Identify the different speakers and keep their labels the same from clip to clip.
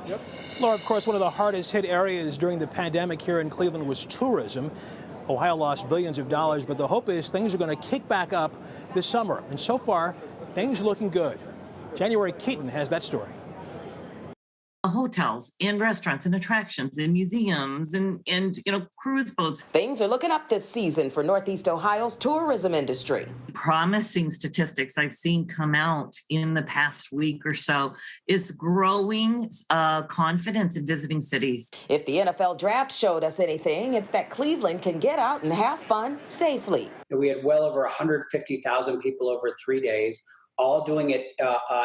Speaker 1: Yep.
Speaker 2: Laura, of course, one of the hardest hit areas during the pandemic here in Cleveland was tourism. Ohio lost billions of dollars, but the hope is things are going to kick back up this summer. And so far, things are looking good. January Keaton has that story.
Speaker 3: Hotels and restaurants and attractions and museums and cruise boats.
Speaker 4: Things are looking up this season for Northeast Ohio's tourism industry.
Speaker 3: Promising statistics I've seen come out in the past week or so is growing confidence in visiting cities.
Speaker 4: If the NFL draft showed us anything, it's that Cleveland can get out and have fun safely.
Speaker 5: We had well over 150,000 people over 3 days, all doing it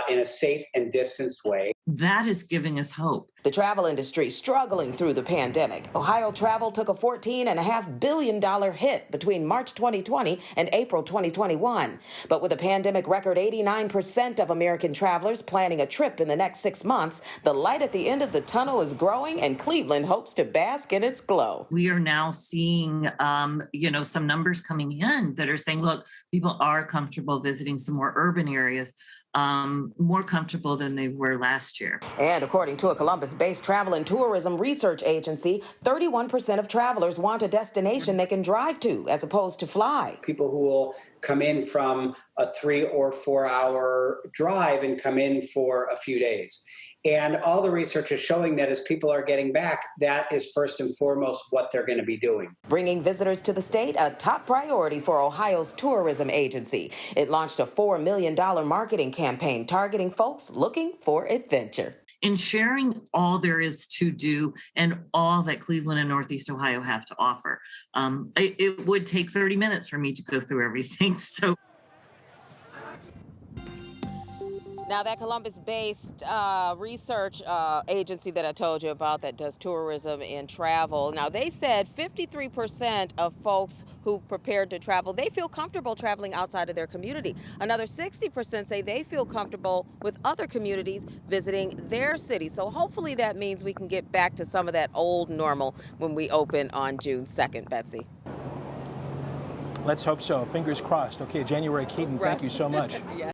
Speaker 5: in a safe and distanced way.
Speaker 3: That is giving us hope.
Speaker 4: The travel industry struggling through the pandemic. Ohio travel took a $14.5 billion hit between March 2020 and April 2021. But with a pandemic record 89% of American travelers planning a trip in the next 6 months, the light at the end of the tunnel is growing, and Cleveland hopes to bask in its glow.
Speaker 3: We are now seeing, some numbers coming in that are saying, look, people are comfortable visiting some more urban areas, more comfortable than they were last year.
Speaker 4: And according to a Columbus-based travel and tourism research agency, 31% of travelers want a destination they can drive to as opposed to fly.
Speaker 5: People who will come in from a 3 or 4 hour drive and come in for a few days. And all the research is showing that as people are getting back, that is first and foremost what they're going to be doing.
Speaker 4: Bringing visitors to the state, a top priority for Ohio's tourism agency. It launched a $4 million marketing campaign targeting folks looking for adventure.
Speaker 3: In sharing all there is to do and all that Cleveland and Northeast Ohio have to offer. It would take 30 minutes for me to go through everything. So.
Speaker 4: Now, that Columbus-based research agency that I told you about that does tourism and travel, now they said 53% of folks who prepared to travel, they feel comfortable traveling outside of their community. Another 60% say they feel comfortable with other communities visiting their city. So hopefully that means we can get back to some of that old normal when we open on June 2nd, Betsy.
Speaker 2: Let's hope so. Fingers crossed. Okay, January Keaton, thank you so much.
Speaker 4: Yeah.